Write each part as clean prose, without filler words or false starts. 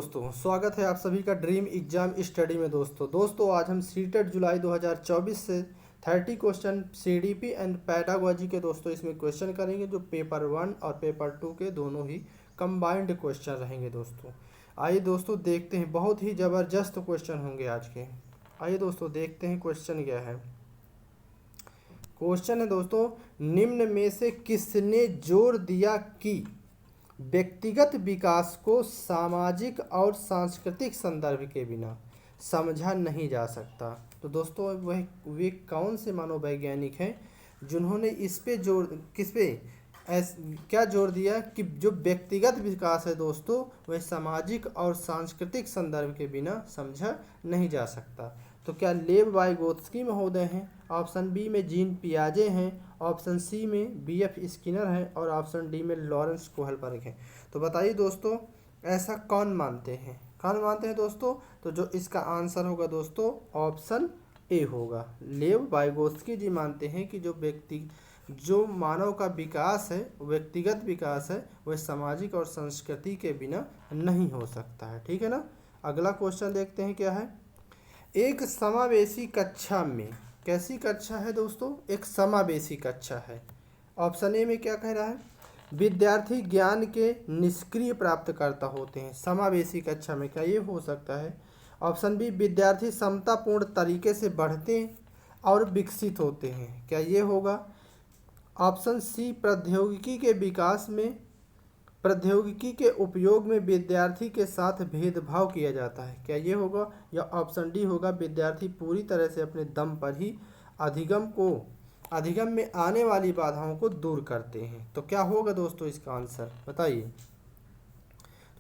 दोस्तों स्वागत है आप सभी का ड्रीम एग्जाम स्टडी में। दोस्तों आज हम सीटेट जुलाई 2024 से 30 क्वेश्चन सीडीपी एंड पैडागोजी के दोस्तों इसमें क्वेश्चन करेंगे, जो पेपर 1 और पेपर 2 के दोनों ही कंबाइंड क्वेश्चन रहेंगे। दोस्तों आइए दोस्तों देखते हैं, बहुत ही ज़बरदस्त क्वेश्चन होंगे आज के। आइए दोस्तों देखते हैं क्वेश्चन क्या है। क्वेश्चन है दोस्तों, निम्न में से किसने जोर दिया कि व्यक्तिगत विकास को सामाजिक और सांस्कृतिक संदर्भ के बिना समझा नहीं जा सकता। तो दोस्तों वे कौन से मनोवैज्ञानिक हैं जिन्होंने इस पे क्या जोर दिया कि जो व्यक्तिगत विकास है दोस्तों वह सामाजिक और सांस्कृतिक संदर्भ के बिना समझा नहीं जा सकता। तो क्या लेव वाइगोत्स्की महोदय हैं, ऑप्शन बी में जीन पियाजे हैं, ऑप्शन सी में बीएफ स्किनर हैं और ऑप्शन डी में लॉरेंस कोहलबर्ग हैं। तो बताइए दोस्तों ऐसा कौन मानते हैं दोस्तों। तो जो इसका आंसर होगा दोस्तों ऑप्शन ए होगा। लेव वाइगोत्स्की जी मानते हैं कि जो मानव का विकास है, व्यक्तिगत विकास है, वह सामाजिक और संस्कृति के बिना नहीं हो सकता है। ठीक है ना। अगला क्वेश्चन देखते हैं क्या है। एक समावेशी कक्षा में, कैसी कक्षा है दोस्तों, एक समावेशी कक्षा है। ऑप्शन ए में क्या कह रहा है, विद्यार्थी ज्ञान के निष्क्रिय प्राप्तकर्ता होते हैं। समावेशी कक्षा में क्या ये हो सकता है। ऑप्शन बी, विद्यार्थी समतापूर्ण तरीके से बढ़ते और विकसित होते हैं। क्या ये होगा। ऑप्शन सी, प्रौद्योगिकी के उपयोग में विद्यार्थी के साथ भेदभाव किया जाता है। क्या ये होगा। या ऑप्शन डी होगा, विद्यार्थी पूरी तरह से अपने दम पर ही अधिगम में आने वाली बाधाओं को दूर करते हैं। तो क्या होगा दोस्तों इसका आंसर बताइए।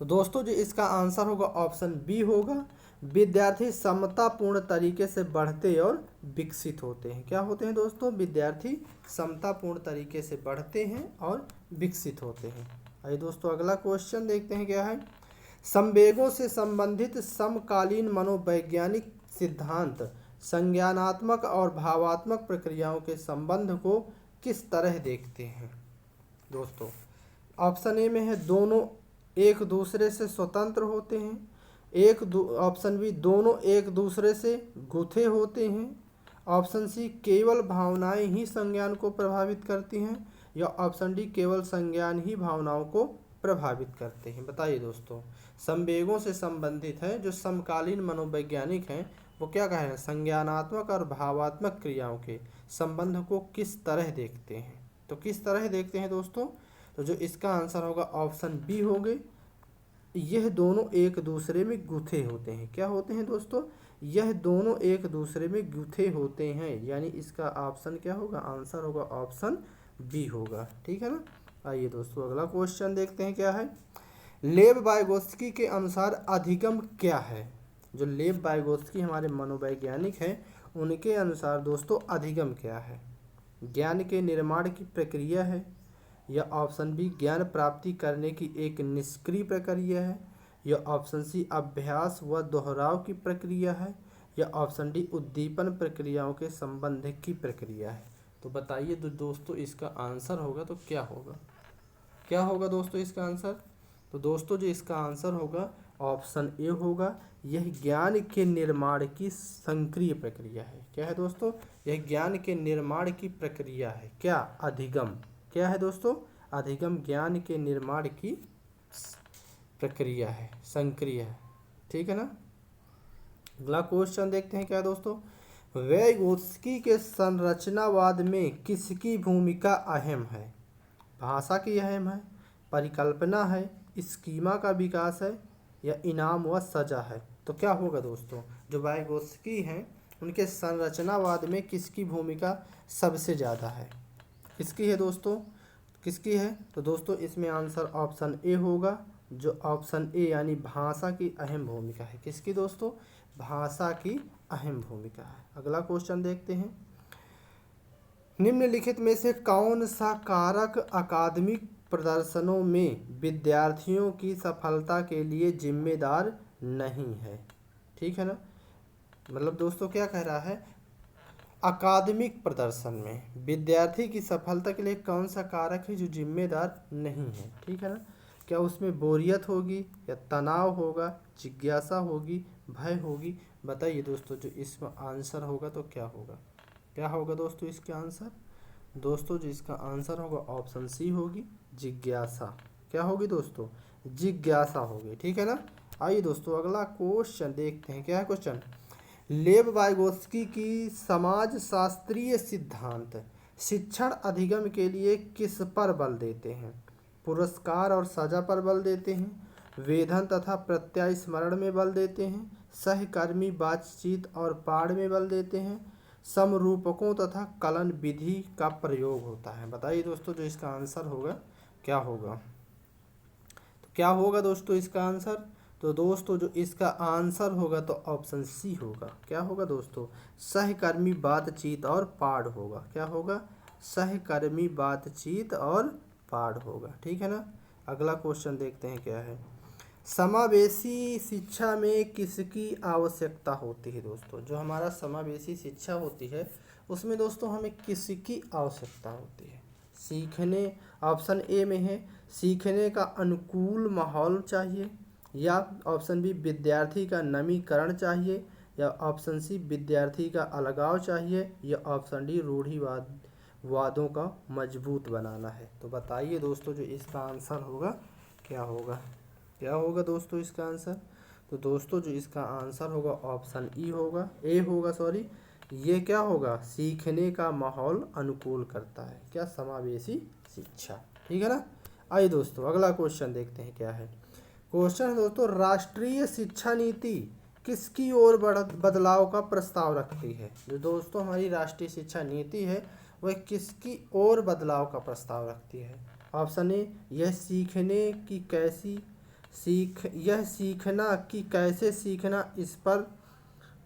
तो दोस्तों जो इसका आंसर होगा ऑप्शन बी होगा, विद्यार्थी समतापूर्ण तरीके से बढ़ते और विकसित होते हैं। क्या होते हैं दोस्तों, विद्यार्थी समतापूर्ण तरीके से बढ़ते हैं और विकसित होते हैं। आइए दोस्तों अगला क्वेश्चन देखते हैं क्या है। संवेगों से संबंधित समकालीन मनोवैज्ञानिक सिद्धांत संज्ञानात्मक और भावात्मक प्रक्रियाओं के संबंध को किस तरह देखते हैं। दोस्तों ऑप्शन ए में है, दोनों एक दूसरे से स्वतंत्र होते हैं। ऑप्शन बी, दोनों एक दूसरे से गुथे होते हैं। ऑप्शन सी, केवल भावनाएं ही संज्ञान को प्रभावित करती हैं। या ऑप्शन डी, केवल संज्ञान ही भावनाओं को प्रभावित करते हैं। बताइए दोस्तों संवेगों से संबंधित है जो समकालीन मनोवैज्ञानिक हैं वो क्या कह रहे हैं, संज्ञानात्मक और भावात्मक क्रियाओं के संबंध को किस तरह देखते हैं। तो किस तरह देखते हैं दोस्तों। तो जो इसका आंसर होगा ऑप्शन बी होंगे, यह दोनों एक दूसरे में गुथे होते हैं। क्या होते हैं दोस्तों, यह दोनों एक दूसरे में गुथे होते हैं। यानी इसका ऑप्शन क्या होगा, आंसर होगा ऑप्शन बी होगा। ठीक है ना। आइए दोस्तों अगला क्वेश्चन देखते हैं क्या है। लेव वाइगोत्स्की के अनुसार अधिगम क्या है। जो लेव वाइगोत्स्की हमारे मनोवैज्ञानिक हैं उनके अनुसार दोस्तों अधिगम क्या है, ज्ञान के निर्माण की प्रक्रिया है। या ऑप्शन बी, ज्ञान प्राप्ति करने की एक निष्क्रिय प्रक्रिया है। या ऑप्शन सी, अभ्यास व दोहराव की प्रक्रिया है। या ऑप्शन डी, उद्दीपन प्रक्रियाओं के संबंध की प्रक्रिया है। तो बताइए दोस्तों इसका आंसर होगा तो क्या होगा दोस्तों इसका आंसर। तो दोस्तों जो इसका आंसर होगा ऑप्शन ए होगा, यह ज्ञान के निर्माण की सक्रिय प्रक्रिया है। क्या है दोस्तों, यह ज्ञान के निर्माण की प्रक्रिया है। क्या, अधिगम। क्या है दोस्तों, अधिगम ज्ञान के निर्माण की प्रक्रिया है, सक्रिय है। ठीक है ना। अगला क्वेश्चन देखते हैं क्या दोस्तों। वाइगोत्स्की के संरचनावाद में किसकी भूमिका अहम है। भाषा की अहम है, परिकल्पना है, स्कीमा का विकास है या इनाम व सजा है। तो क्या होगा दोस्तों, जो वाइगोत्स्की हैं उनके संरचनावाद में किसकी भूमिका सबसे ज़्यादा है। किसकी है दोस्तों, किसकी है। तो दोस्तों इसमें आंसर ऑप्शन ए होगा, जो ऑप्शन ए यानी भाषा की अहम भूमिका है। किसकी दोस्तों, भाषा की अहम भूमिका है। अगला क्वेश्चन देखते हैं। निम्नलिखित में से कौन सा कारक अकादमिक प्रदर्शनों में विद्यार्थियों की सफलता के लिए जिम्मेदार नहीं है। ठीक है ना। मतलब दोस्तों क्या कह रहा है, अकादमिक प्रदर्शन में विद्यार्थी की सफलता के लिए कौन सा कारक है जो जिम्मेदार नहीं है। ठीक है ना। क्या उसमें बोरियत होगी या तनाव होगा, जिज्ञासा होगी, भय होगी। बताइए दोस्तों जो इसमें आंसर होगा तो क्या होगा, क्या होगा दोस्तों इसका आंसर? दोस्तों जो इसका आंसर होगा ऑप्शन सी होगी, जिज्ञासा। क्या होगी दोस्तों? जिज्ञासा होगी। ठीक है ना। आइए दोस्तों अगला क्वेश्चन देखते हैं। क्या है क्वेश्चन? लेव वाइगोत्स्की की समाज शास्त्रीय सिद्धांत शिक्षण अधिगम के लिए किस पर बल देते हैं? पुरस्कार और सजा पर बल देते हैं, वेधन तथा प्रत्यय स्मरण में बल देते हैं, सहकर्मी बातचीत और पाठ में बल देते हैं, समरूपकों तथा कलन विधि का प्रयोग होता है। बताइए दोस्तों जो इसका आंसर होगा क्या होगा? तो क्या होगा दोस्तों इसका आंसर? तो दोस्तों जो इसका आंसर होगा तो ऑप्शन सी होगा। क्या होगा दोस्तों? सहकर्मी बातचीत और पाठ होगा। क्या होगा? सहकर्मी बातचीत और पाठ होगा। ठीक है ना। अगला क्वेश्चन देखते हैं क्या है। समावेशी शिक्षा में किसकी आवश्यकता होती है? दोस्तों जो हमारा समावेशी शिक्षा होती है उसमें दोस्तों हमें किसकी आवश्यकता होती है? सीखने, ऑप्शन ए में है सीखने का अनुकूल माहौल चाहिए, या ऑप्शन बी विद्यार्थी का नवीकरण चाहिए, या ऑप्शन सी विद्यार्थी का अलगाव चाहिए, या ऑप्शन डी रूढ़िवादों का मजबूत बनाना है। तो बताइए दोस्तों जो इसका आंसर होगा क्या होगा? क्या होगा दोस्तों इसका आंसर? तो दोस्तों जो इसका आंसर होगा ऑप्शन ई होगा, ए होगा सॉरी। ये क्या होगा? सीखने का माहौल अनुकूल करता है। क्या? समावेशी शिक्षा। ठीक है ना। आइए दोस्तों अगला क्वेश्चन देखते हैं क्या है। क्वेश्चन है दोस्तों राष्ट्रीय शिक्षा नीति किसकी ओर बदलाव का प्रस्ताव रखती है? जो दोस्तों हमारी राष्ट्रीय शिक्षा नीति है वह किसकी ओर बदलाव का प्रस्ताव रखती है? ऑप्शन ए यह सीखना कि कैसे सीखना इस पर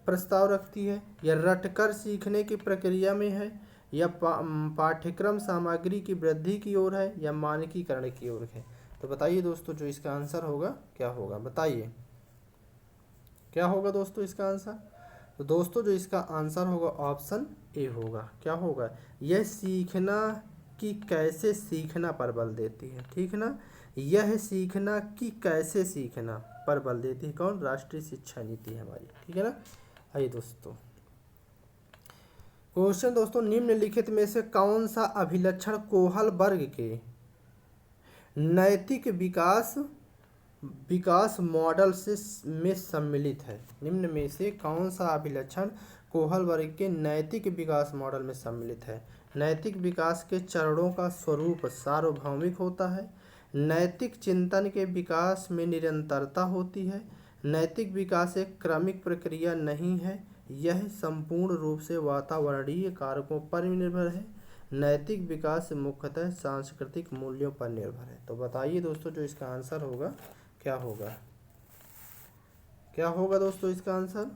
प्रस्ताव रखती है, या रटकर सीखने की प्रक्रिया में है, या पाठ्यक्रम सामग्री की वृद्धि की ओर है, या मानकीकरण की ओर है। तो बताइए दोस्तों जो इसका आंसर होगा क्या होगा? बताइए क्या होगा दोस्तों इसका आंसर? तो दोस्तों जो इसका आंसर होगा ऑप्शन ए होगा। क्या होगा? यह सीखना कि कैसे सीखना पर बल देती है। ठीक ना। यह सीखना कि कैसे सीखना पर बल देती है। कौन? राष्ट्रीय शिक्षा नीति हमारी। ठीक है ना। आइए दोस्तों क्वेश्चन दोस्तों निम्नलिखित में से कौन सा अभिलक्षण कोहल वर्ग के नैतिक विकास मॉडल में सम्मिलित है? निम्न में से कौन सा अभिलक्षण कोहल वर्ग के नैतिक विकास मॉडल में सम्मिलित है? नैतिक विकास के चरणों का स्वरूप सार्वभौमिक होता है, नैतिक चिंतन के विकास में निरंतरता होती है, नैतिक विकास एक क्रमिक प्रक्रिया नहीं है, यह संपूर्ण रूप से वातावरणीय कारकों पर निर्भर है, नैतिक विकास मुख्यतः सांस्कृतिक मूल्यों पर निर्भर है। तो बताइए दोस्तों जो इसका आंसर होगा क्या होगा? क्या होगा दोस्तों इसका आंसर?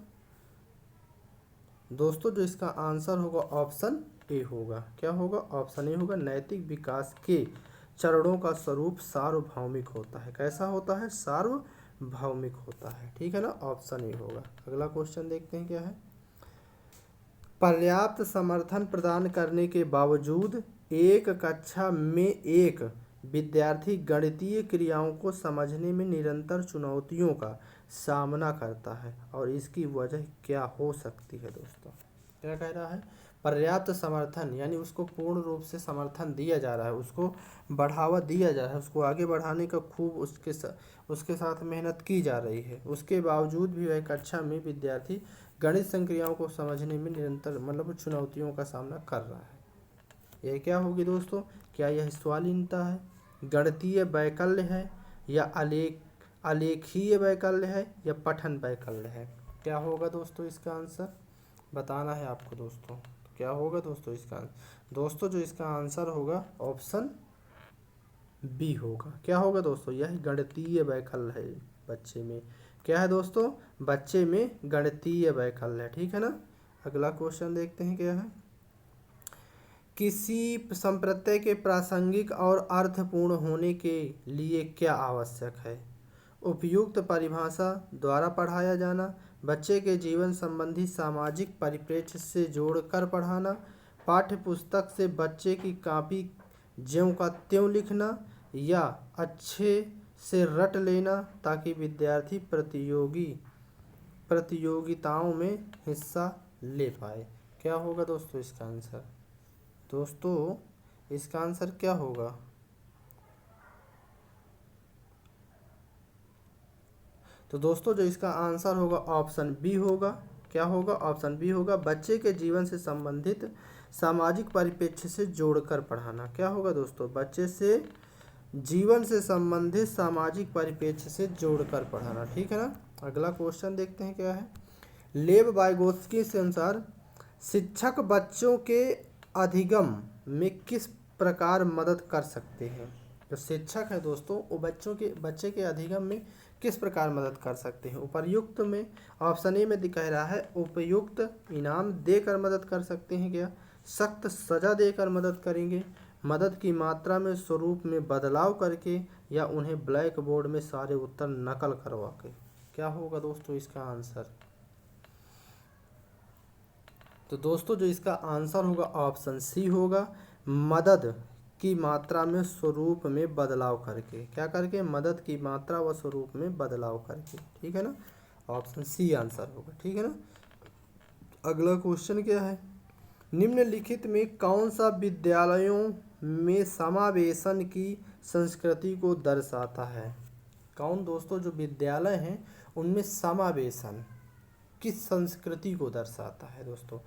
दोस्तों जो इसका आंसर होगा ऑप्शन ए होगा। क्या होगा? ऑप्शन ए होगा। नैतिक विकास के चरणों का स्वरूप सार्वभौमिक होता है। कैसा होता है? सार्वभौमिक होता है। ठीक है ना। ऑप्शन ए होगा। अगला क्वेश्चन देखते हैं क्या है। पर्याप्त समर्थन प्रदान करने के बावजूद एक कक्षा में एक विद्यार्थी गणितीय क्रियाओं को समझने में निरंतर चुनौतियों का सामना करता है और इसकी वजह क्या हो सकती है? दोस्तों क्या कह रहा है? पर्याप्त समर्थन यानी उसको पूर्ण रूप से समर्थन दिया जा रहा है, उसको बढ़ावा दिया जा रहा है, उसको आगे बढ़ाने का खूब उसके साथ मेहनत की जा रही है, उसके बावजूद भी वह कक्षा में विद्यार्थी गणित संक्रियाओं को समझने में निरंतर चुनौतियों का सामना कर रहा है। यह क्या होगी दोस्तों? क्या यह स्वालीनता है, गणितीय वैकल्य है, या आलेखीय वैकल्य है, या पठन वैकल्य है? क्या होगा दोस्तों इसका आंसर? बताना है आपको दोस्तों। क्या होगा दोस्तों इसका आंसर? दोस्तों जो इसका आंसर होगा ऑप्शन बी होगा। क्या होगा दोस्तों? यह गणितीय वैकल्य है बच्चे में। क्या है दोस्तों? बच्चे में गणितीय वैकल्य है। ठीक है ना। अगला क्वेश्चन देखते हैं क्या है। किसी संप्रत्यय के प्रासंगिक और अर्थपूर्ण होने के लिए क्या आवश्यक है? उपयुक्त परिभाषा द्वारा पढ़ाया जाना, बच्चे के जीवन संबंधी सामाजिक परिप्रेक्ष्य से जोड़कर पढ़ाना, पाठ्य पुस्तक से बच्चे की कॉपी ज्यों का त्यों लिखना, या अच्छे से रट लेना ताकि विद्यार्थी प्रतियोगिताओं में हिस्सा ले पाए। क्या होगा दोस्तों इसका आंसर? दोस्तों इसका आंसर क्या होगा? तो दोस्तों जो इसका आंसर होगा ऑप्शन बी होगा। क्या होगा? ऑप्शन बी होगा, बच्चे के जीवन से संबंधित सामाजिक परिप्रेक्ष्य से जोड़कर पढ़ाना। क्या होगा दोस्तों? बच्चे से जीवन से संबंधित सामाजिक परिप्रेक्ष्य से जोड़कर पढ़ाना। ठीक है ना। अगला क्वेश्चन देखते हैं क्या है। लेव वाइगोत्स्की के अनुसार शिक्षक बच्चों के अधिगम में किस प्रकार मदद कर सकते हैं? जो शिक्षक है दोस्तों वो बच्चे के अधिगम में किस प्रकार मदद कर सकते हैं? उपर्युक्त में ऑप्शन ए में दिखा रहा है उपयुक्त इनाम देकर मदद कर सकते हैं क्या? सख्त सजा देकर मदद करेंगे, मदद की मात्रा में स्वरूप में बदलाव करके, या उन्हें ब्लैक बोर्ड में सारे उत्तर नकल करवा के। क्या होगा दोस्तों इसका आंसर? तो दोस्तों जो इसका आंसर होगा ऑप्शन सी होगा, मदद की मात्रा में स्वरूप में बदलाव करके। क्या करके? मदद की मात्रा व स्वरूप में बदलाव करके। ठीक है ना। ऑप्शन सी आंसर होगा। ठीक है ना। अगला क्वेश्चन क्या है। निम्नलिखित में कौन सा विद्यालयों में समावेशन की संस्कृति को दर्शाता है? कौन दोस्तों जो विद्यालय हैं उनमें समावेशन किस संस्कृति को दर्शाता है? दोस्तों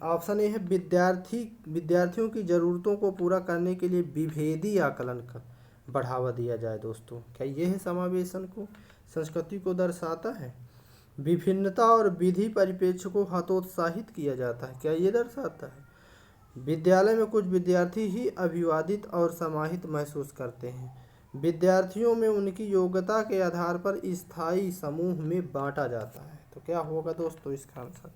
ऑप्शन ए है विद्यार्थियों की ज़रूरतों को पूरा करने के लिए विभेदी आकलन का बढ़ावा दिया जाए। दोस्तों क्या ये है समावेशन को संस्कृति को दर्शाता है? विभिन्नता और विधि परिप्रेक्ष्य को हतोत्साहित किया जाता है। क्या ये दर्शाता है? विद्यालय में कुछ विद्यार्थी ही अभिवादित और समाहित महसूस करते हैं। विद्यार्थियों में उनकी योग्यता के आधार पर स्थायी समूह में बांटा जाता है। तो क्या होगा दोस्तों इसका आंसर?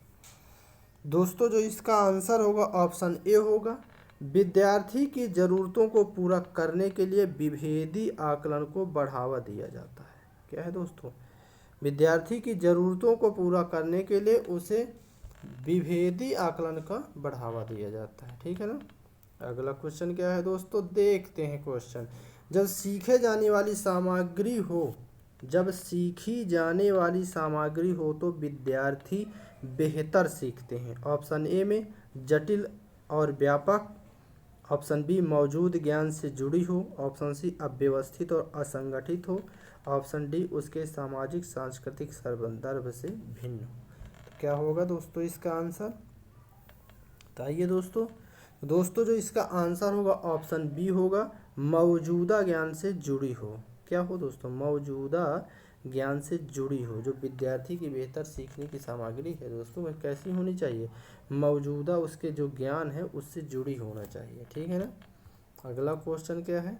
दोस्तों जो इसका आंसर होगा ऑप्शन ए होगा, विद्यार्थी की ज़रूरतों को पूरा करने के लिए विभेदी आकलन को बढ़ावा दिया जाता है। क्या है दोस्तों? विद्यार्थी की ज़रूरतों को पूरा करने के लिए उसे विभेदी आकलन का बढ़ावा दिया जाता है। ठीक है ना। अगला क्वेश्चन क्या है दोस्तों? देखते हैं क्वेश्चन। जब सीखी जाने वाली सामग्री हो तो विद्यार्थी बेहतर सीखते हैं। ऑप्शन ए में जटिल और व्यापक, ऑप्शन बी मौजूद ज्ञान से जुड़ी हो, ऑप्शन सी अव्यवस्थित और असंगठित हो, ऑप्शन डी उसके सामाजिक सांस्कृतिक संदर्भ से भिन्न हो। तो क्या होगा दोस्तों इसका आंसर? बताइए दोस्तों। दोस्तों जो इसका आंसर होगा ऑप्शन बी होगा, मौजूदा ज्ञान से जुड़ी हो। क्या हो दोस्तों? मौजूदा ज्ञान से जुड़ी हो। जो विद्यार्थी की बेहतर सीखने की सामग्री है दोस्तों वह कैसी होनी चाहिए? मौजूदा उसके जो ज्ञान है उससे जुड़ी होना चाहिए। ठीक है ना। अगला क्वेश्चन क्या है।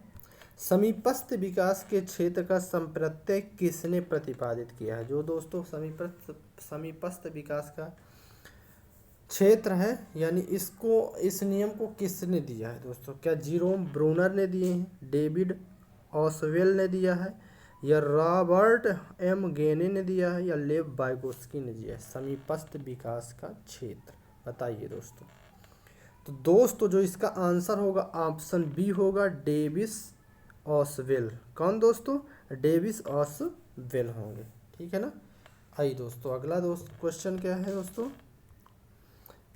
समीपस्थ विकास के क्षेत्र का संप्रत्यय किसने प्रतिपादित किया है? जो दोस्तों समीपस्थ विकास का क्षेत्र है यानी इस नियम को किसने दिया है दोस्तों? क्या जीरोम ब्रूनर ने दिए हैं, डेविड ऑसवेल ने दिया है, या रॉबर्ट एम गेने ने दिया है, या लेव वाइगोत्स्की ने दिया है? समीपस्थ विकास का क्षेत्र बताइए दोस्तों। तो दोस्तों जो इसका आंसर होगा ऑप्शन बी होगा, डेविस ऑसवेल। कौन दोस्तों? डेविस ऑसवेल होंगे। ठीक है ना। आइए दोस्तों अगला क्वेश्चन क्या है दोस्तों।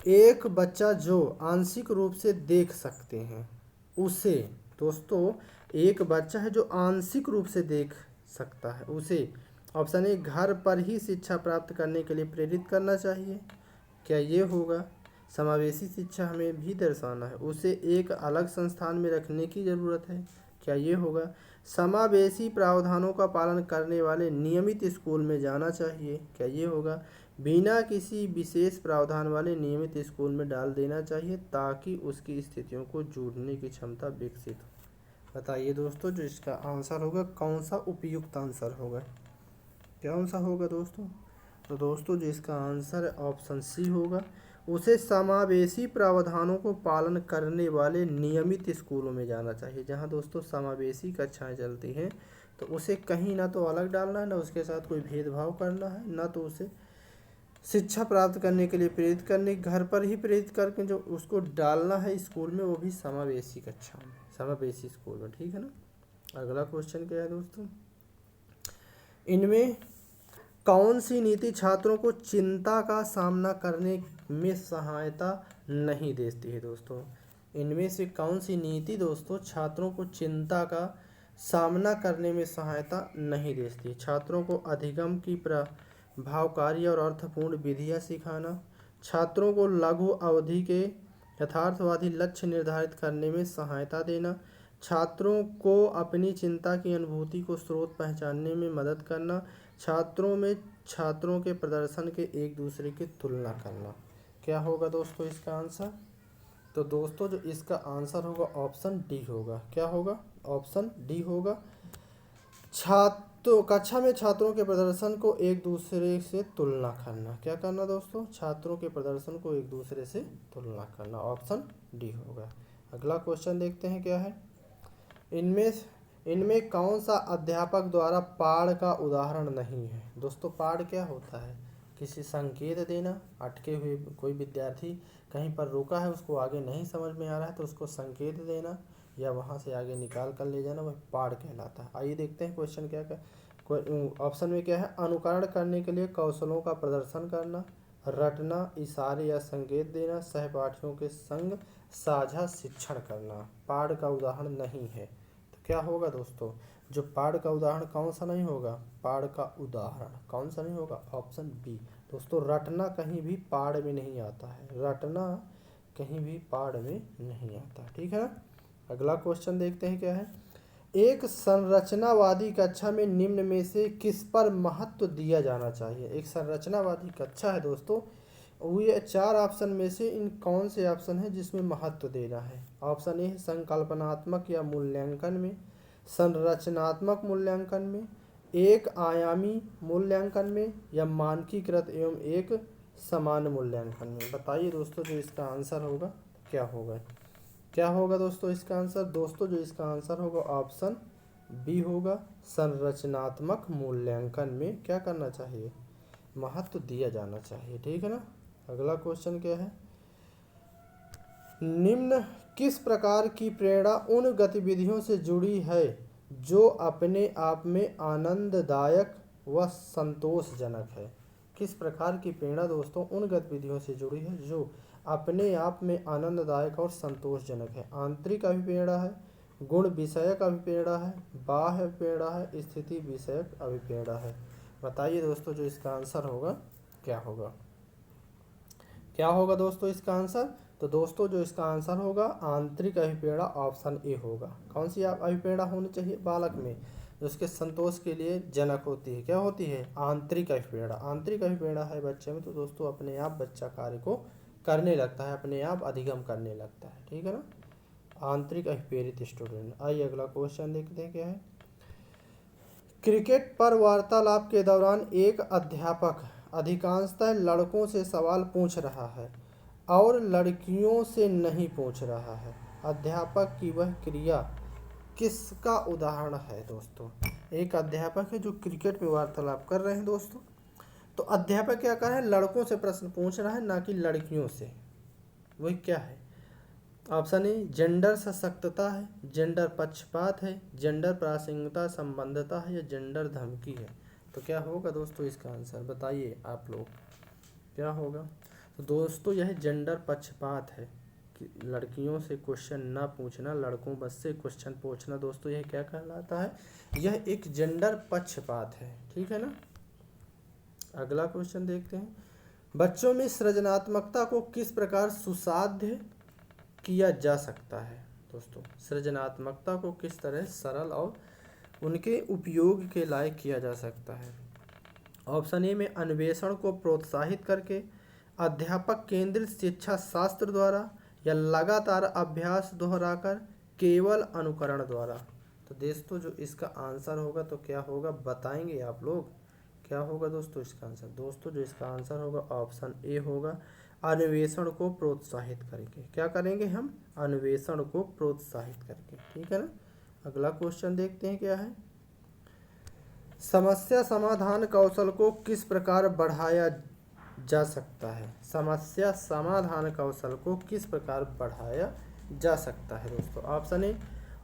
एक बच्चा जो आंशिक रूप से देख सकते हैं उसे, दोस्तों एक बच्चा है जो आंशिक रूप से देख सकता है उसे ऑप्शन ए घर पर ही शिक्षा प्राप्त करने के लिए प्रेरित करना चाहिए। क्या ये होगा? समावेशी शिक्षा हमें भी दर्शाना है, उसे एक अलग संस्थान में रखने की ज़रूरत है। क्या ये होगा? समावेशी प्रावधानों का पालन करने वाले नियमित स्कूल में जाना चाहिए। क्या ये होगा? बिना किसी विशेष प्रावधान वाले नियमित स्कूल में डाल देना चाहिए ताकि उसकी स्थितियों को जोड़ने की क्षमता विकसित हो। बताइए दोस्तों जो इसका आंसर होगा कौन सा उपयुक्त आंसर होगा? कौन सा होगा दोस्तों? तो दोस्तों जो इसका आंसर है ऑप्शन सी होगा, उसे समावेशी प्रावधानों को पालन करने वाले नियमित स्कूलों में जाना चाहिए। जहां दोस्तों समावेशी कक्षाएं चलती हैं तो उसे कहीं ना तो अलग डालना है, ना उसके साथ कोई भेदभाव करना है, ना तो उसे शिक्षा प्राप्त करने के लिए प्रेरित करने, घर पर ही प्रेरित करके जो उसको डालना है स्कूल में वो भी समावेशी कक्षा में, समावेशी स्कूल में। ठीक है ना। अगला क्वेश्चन क्या है दोस्तों, इनमें कौन सी नीति छात्रों को चिंता का सामना करने में सहायता नहीं देती है दोस्तों। इनमें से कौन सी नीति दोस्तों छात्रों को चिंता का सामना करने में सहायता नहीं देती है। छात्रों को अधिगम की प्रभावकारी और अर्थपूर्ण विधियाँ सिखाना, छात्रों को लघु अवधि के यथार्थवादी लक्ष्य निर्धारित करने में सहायता देना, छात्रों को अपनी चिंता की अनुभूति को स्रोत पहचानने में मदद करना, छात्रों में छात्रों के प्रदर्शन के एक दूसरे की तुलना करना। क्या होगा दोस्तों इसका आंसर? तो दोस्तों जो इसका आंसर होगा ऑप्शन डी होगा। क्या होगा? ऑप्शन डी होगा। छात्रों कक्षा में छात्रों के प्रदर्शन को एक दूसरे से तुलना करना। क्या करना दोस्तों? छात्रों के प्रदर्शन को एक दूसरे से तुलना करना। ऑप्शन डी होगा। अगला क्वेश्चन देखते हैं क्या है, इनमें कौन सा अध्यापक द्वारा पाठ का उदाहरण नहीं है। दोस्तों पाठ क्या होता है? किसी संकेत देना, अटके हुए कोई विद्यार्थी कहीं पर रुका है, उसको आगे नहीं समझ में आ रहा है तो उसको संकेत देना या वहाँ से आगे निकाल कर ले जाना, वह पाठ कहलाता है। आइए देखते हैं क्वेश्चन क्या क्या। ऑप्शन में क्या है, अनुकरण करने के लिए कौशलों का प्रदर्शन करना, रटना, इशारे या संकेत देना, सहपाठियों के संग साझा शिक्षण करना। पाठ का उदाहरण नहीं है तो क्या होगा दोस्तों? जो पाठ का उदाहरण कौन सा नहीं होगा? पाठ का उदाहरण कौन सा नहीं होगा? ऑप्शन बी दोस्तों, रटना कहीं भी पाठ में नहीं आता है। रटना कहीं भी पाठ में नहीं आता। ठीक है ना। अगला क्वेश्चन देखते हैं क्या है, एक संरचनावादी कक्षा में निम्न में से किस पर महत्व दिया जाना चाहिए। एक संरचनावादी कक्षा है दोस्तों, ये 4 ऑप्शन में से इन कौन से ऑप्शन है जिसमें महत्व देना है। ऑप्शन ए संकल्पनात्मक या मूल्यांकन में, संरचनात्मक मूल्यांकन में, एक आयामी मूल्यांकन में या मानकीकृत एवं एक समान मूल्यांकन में। बताइए दोस्तों जो इसका आंसर होगा क्या होगा? क्या होगा दोस्तों इसका आंसर? दोस्तों जो इसका आंसर होगा ऑप्शन बी होगा। संरचनात्मक मूल्यांकन में क्या करना चाहिए? महत्व दिया जाना चाहिए। ठीक है ना। अगला क्वेश्चन क्या है, निम्न किस प्रकार की प्रेरणा उन गतिविधियों से जुड़ी है जो अपने आप में आनंददायक व संतोषजनक है। किस प्रकार की प्रेरणा दोस्तों उन गतिविधियों से जुड़ी है जो अपने आप में आनंददायक और संतोषजनक है। आंतरिक अभिप्रेरणा है, गुण विषयक अभिप्रेरणा है, बाह्य अभिप्रेरणा है, स्थिति विषयक अभिप्रेरणा है। बताइए दोस्तों जो इसका आंसर होगा क्या होगा? क्या होगा दोस्तों इसका आंसर? तो दोस्तों जो इसका आंसर होगा आंतरिक अभिप्रेरणा, ऑप्शन ए होगा। कौन सी अभिप्रेरणा होनी चाहिए बालक में जो उसके संतोष के लिए जनक होती है? क्या होती है? आंतरिक अभिप्रेरणा। आंतरिक अभिप्रेरणा है बच्चे में तो दोस्तों अपने आप बच्चा कार्य को करने लगता है, अपने आप अधिगम करने लगता है। ठीक है ना। आंतरिक अभिप्रेरित स्टूडेंट। आइए अगला क्वेश्चन देखते हैं क्या है, क्रिकेट पर वार्तालाप के दौरान एक अध्यापक अधिकांशतः लड़कों से सवाल पूछ रहा है और लड़कियों से नहीं पूछ रहा है। अध्यापक की वह क्रिया किसका उदाहरण है दोस्तों? एक अध्यापक है जो क्रिकेट में वार्तालाप कर रहे हैं दोस्तों, तो अध्यापक क्या कर रहा है? लड़कों से प्रश्न पूछ रहा है, ना कि लड़कियों से। वही क्या है? ऑप्शन ए जेंडर सशक्तता है, जेंडर पक्षपात है, जेंडर प्रासंगिकता संबंधता है या जेंडर धमकी है। तो क्या होगा दोस्तों इसका आंसर? बताइए आप लोग क्या होगा? तो दोस्तों यह जेंडर पक्षपात है कि लड़कियों से क्वेश्चन ना पूछना, लड़कों बस से क्वेश्चन पूछना। दोस्तों यह क्या कहलाता है? यह एक जेंडर पक्षपात है। ठीक है ना। अगला क्वेश्चन देखते हैं, बच्चों में सृजनात्मकता को किस प्रकार सुसाध्य किया जा सकता है। दोस्तों सृजनात्मकता को किस तरह सरल और उनके उपयोग के लायक किया जा सकता है। ऑप्शन ए में अन्वेषण को प्रोत्साहित करके, अध्यापक केंद्रित शिक्षा शास्त्र द्वारा या लगातार अभ्यास दोहराकर, केवल अनुकरण द्वारा। तो दोस्तों जो इसका आंसर होगा तो क्या होगा बताएंगे आप लोग? क्या होगा दोस्तों इसका आंसर? दोस्तों जो इसका आंसर होगा ऑप्शन ए होगा, अन्वेषण को प्रोत्साहित करके। क्या करेंगे हम? अन्वेषण को प्रोत्साहित करके। ठीक है ना। अगला क्वेश्चन देखते हैं क्या है, समस्या समाधान कौशल को किस प्रकार बढ़ाया जा सकता है। समस्या समाधान कौशल को किस प्रकार बढ़ाया जा सकता है दोस्तों? ऑप्शन ए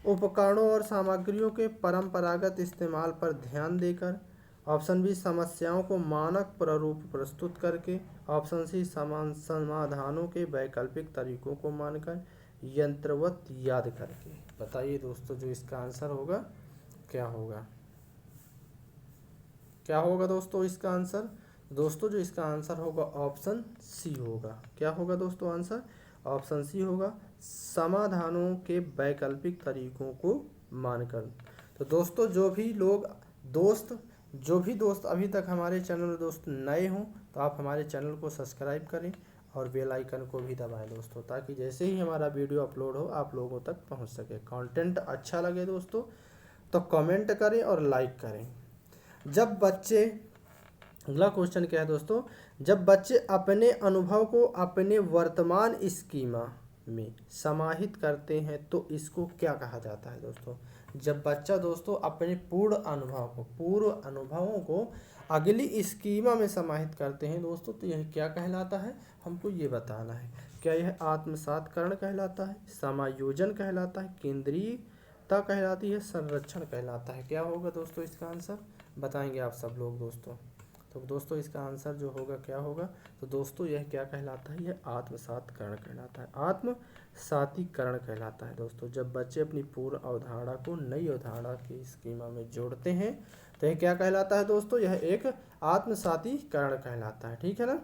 उपकरणों और सामग्रियों के परंपरागत इस्तेमाल पर ध्यान देकर। ऑप्शन बी समस्याओं को मानक प्रारूप प्रस्तुत करके। ऑप्शन सी समान समाधानों के वैकल्पिक तरीकों को मानकर। यंत्रवत याद करके। बताइए दोस्तों जो इसका आंसर होगा क्या होगा, क्या होगा दोस्तों इसका आंसर। दोस्तों जो इसका आंसर होगा ऑप्शन सी होगा। क्या होगा दोस्तों आंसर, ऑप्शन सी होगा, समाधानों के वैकल्पिक तरीकों को मानकर। तो दोस्तों जो भी दोस्त अभी तक हमारे चैनल में दोस्त नए हों तो आप हमारे चैनल को सब्सक्राइब करें और बेल आइकन को भी दबाएं दोस्तों, ताकि जैसे ही हमारा वीडियो अपलोड हो आप लोगों तक पहुंच सके। कंटेंट अच्छा लगे दोस्तों तो कमेंट करें और लाइक करें। जब बच्चे, अगला क्वेश्चन क्या है दोस्तों, जब बच्चे अपने अनुभव को अपने वर्तमान स्कीमा में समाहित करते हैं तो इसको क्या कहा जाता है दोस्तों। जब बच्चा दोस्तों अपने पूर्व अनुभवों को अगली स्कीमा में समाहित करते हैं दोस्तों तो यह क्या कहलाता है, हमको ये बताना है। क्या यह आत्मसातकरण कहलाता है, समायोजन कहलाता है, केंद्रीयता कहलाती है, संरक्षण कहलाता है। क्या होगा दोस्तों इसका आंसर, बताएंगे आप सब लोग दोस्तों। तो दोस्तों इसका आंसर जो होगा क्या होगा, तो दोस्तों यह क्या कहलाता है, यह आत्मसातीकरण कहलाता है, आत्मसातीकरण कहलाता है दोस्तों। जब बच्चे अपनी पूर्व अवधारणा को नई अवधारणा की स्कीमा में जोड़ते हैं तो यह क्या कहलाता है दोस्तों, यह एक आत्मसातीकरण कहलाता है। ठीक है ना।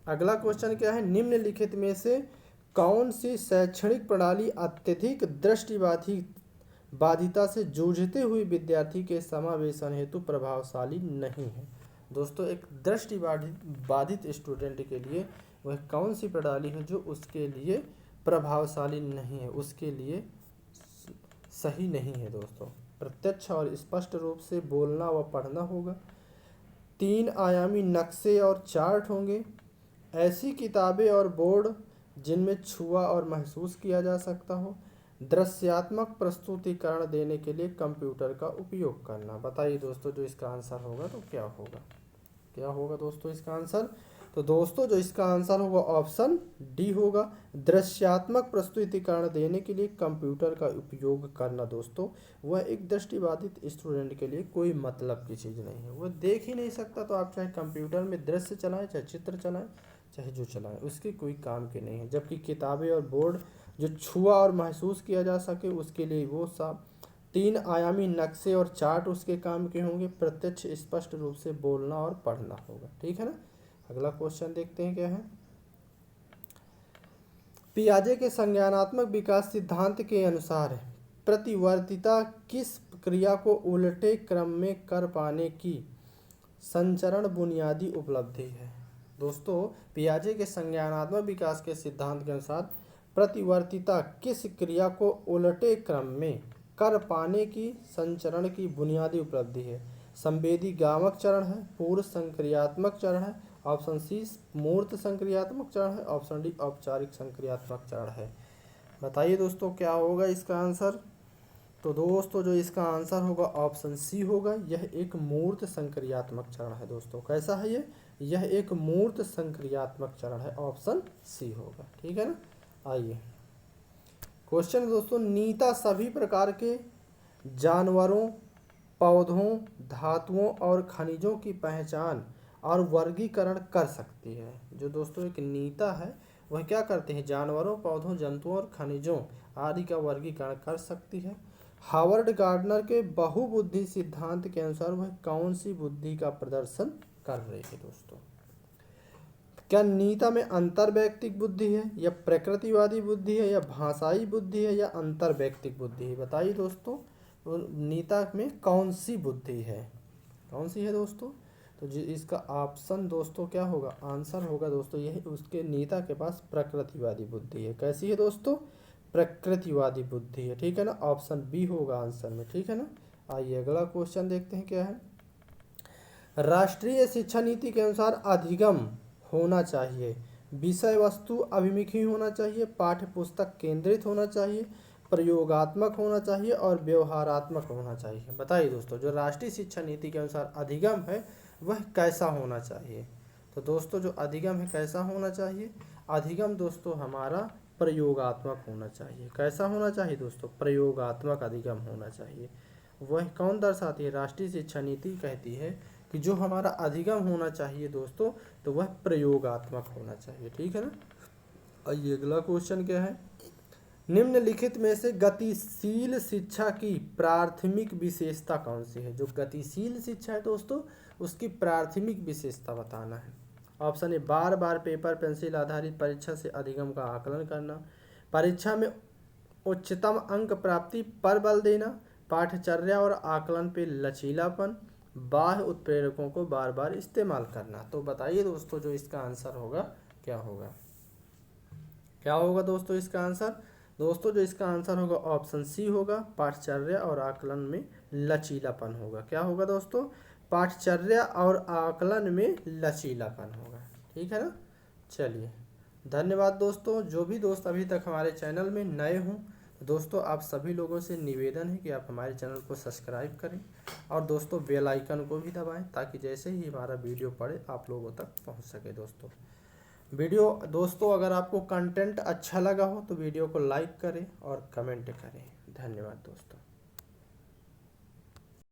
अगला क्वेश्चन क्या है, निम्नलिखित में से कौन सी शैक्षणिक प्रणाली अत्यधिक दृष्टिबाधिता से जूझते हुए विद्यार्थी के समावेशन हेतु प्रभावशाली नहीं है। दोस्तों एक दृष्टिबाधित स्टूडेंट के लिए वह कौन सी प्रणाली है जो उसके लिए प्रभावशाली नहीं है, उसके लिए सही नहीं है दोस्तों। प्रत्यक्ष और स्पष्ट रूप से बोलना व पढ़ना होगा, 3 आयामी नक्शे और चार्ट होंगे, ऐसी किताबें और बोर्ड जिनमें छुआ और महसूस किया जा सकता हो, दृश्यात्मक प्रस्तुतिकरण देने के लिए कंप्यूटर का उपयोग करना। बताइए दोस्तों जो इसका आंसर होगा तो क्या होगा, क्या होगा दोस्तों इसका आंसर। तो दोस्तों जो इसका आंसर होगा ऑप्शन डी होगा, दृश्यात्मक प्रस्तुतिकरण देने के लिए कंप्यूटर का उपयोग करना। दोस्तों वह एक दृष्टिबाधित स्टूडेंट के लिए कोई मतलब की चीज़ नहीं है, वह देख ही नहीं सकता, तो आप चाहे कंप्यूटर में दृश्य चलाएं, चाहे चित्र चलाएं, चाहे जो चलाएं, उसके कोई काम के नहीं है। जबकि किताबें और बोर्ड जो छुआ और महसूस किया जा सके उसके लिए वो सब 3 आयामी नक्शे और चार्ट उसके काम के होंगे, प्रत्यक्ष स्पष्ट रूप से बोलना और पढ़ना होगा। ठीक है ना। अगला क्वेश्चन देखते हैं क्या है, पियाजे के संज्ञानात्मक विकास सिद्धांत के अनुसार प्रतिवर्तिता किस क्रिया को उल्टे क्रम में कर पाने की संचरण बुनियादी उपलब्धि है। दोस्तों पियाजे के संज्ञानात्मक विकास के सिद्धांत के अनुसार प्रतिवर्तिता किस क्रिया को उल्टे क्रम में कर पाने की संचरण की बुनियादी उपलब्धि है। संवेदी गामक चरण है, पूर्व संक्रियात्मक चरण है, ऑप्शन सी मूर्त संक्रियात्मक चरण है, ऑप्शन डी औपचारिक संक्रियात्मक चरण है। बताइए दोस्तों क्या होगा इसका आंसर। तो दोस्तों जो इसका आंसर होगा ऑप्शन सी होगा, यह एक मूर्त संक्रियात्मक चरण है दोस्तों। कैसा है यह एक मूर्त संक्रियात्मक चरण है, ऑप्शन सी होगा। ठीक है ना। आइए क्वेश्चन दोस्तों, नीता सभी प्रकार के जानवरों, पौधों, धातुओं और खनिजों की पहचान और वर्गीकरण कर सकती है। जो दोस्तों एक नीता है वह क्या करते हैं, जानवरों, पौधों, जंतुओं और खनिजों आदि का वर्गीकरण कर सकती है। हावर्ड गार्डनर के बहुबुद्धि सिद्धांत के अनुसार वह कौन सी बुद्धि का प्रदर्शन कर रही है दोस्तों। क्या नीता में अंतर्वैयक्तिक बुद्धि है, या प्रकृतिवादी बुद्धि है, या भाषाई बुद्धि है, या अंतर्वैयक्तिक बुद्धि है। बताइए दोस्तों नीता में कौन सी बुद्धि है, कौन सी है दोस्तों। तो जी इसका ऑप्शन दोस्तों क्या होगा, आंसर होगा दोस्तों यही, उसके नीता के पास प्रकृतिवादी बुद्धि है। कैसी है दोस्तों, प्रकृतिवादी बुद्धि है। ठीक है ना, ऑप्शन बी होगा आंसर में। ठीक है ना। आइए अगला क्वेश्चन देखते हैं क्या है, राष्ट्रीय शिक्षा नीति के अनुसार अधिगम होना चाहिए, विषय वस्तु अभिमुखी होना चाहिए, पाठ्य पुस्तक केंद्रित होना चाहिए, प्रयोगात्मक होना चाहिए और व्यवहारात्मक होना चाहिए। बताइए दोस्तों जो राष्ट्रीय शिक्षा नीति के अनुसार अधिगम है वह कैसा होना चाहिए। तो दोस्तों जो अधिगम है कैसा होना चाहिए, अधिगम दोस्तों हमारा प्रयोगात्मक होना चाहिए। कैसा होना चाहिए दोस्तों? प्रयोगात्मक अधिगम होना चाहिए। वह कौन दर्शाती है? राष्ट्रीय शिक्षा नीति कहती है कि जो हमारा अधिगम होना चाहिए दोस्तों, तो वह प्रयोगात्मक होना चाहिए। ठीक है ना। आइए अगला क्वेश्चन क्या है। निम्नलिखित में से गतिशील शिक्षा की प्राथमिक विशेषता कौन सी है? जो गतिशील शिक्षा है दोस्तों, उसकी प्राथमिक विशेषता बताना है। Option A, bar bar paper pencil आधारित परीक्षा से अधिगम का आकलन करना, परीक्षा में उच्चतम अंक प्राप्ति पर बल देना, पाठचर्या और आकलन पे लचीलापन, बाह्य उत्प्रेरकों को बार बार इस्तेमाल करना। तो बताइए दोस्तों, जो इसका आंसर होगा क्या होगा? क्या होगा दोस्तों इसका आंसर? दोस्तों जो इसका आंसर होगा ऑप्शन सी होगा, पाठचर्या और आकलन में लचीलापन होगा। क्या होगा दोस्तों? पाठचर्या और आकलन में लचीलापन होगा। ठीक है ना। चलिए, धन्यवाद दोस्तों। जो भी दोस्त अभी तक हमारे चैनल में नए हों, दोस्तों आप सभी लोगों से निवेदन है कि आप हमारे चैनल को सब्सक्राइब करें और दोस्तों बेल आइकन को भी दबाएं, ताकि जैसे ही हमारा वीडियो पड़े आप लोगों तक पहुंच सके। दोस्तों अगर आपको कंटेंट अच्छा लगा हो तो वीडियो को लाइक करें और कमेंट करें। धन्यवाद दोस्तों।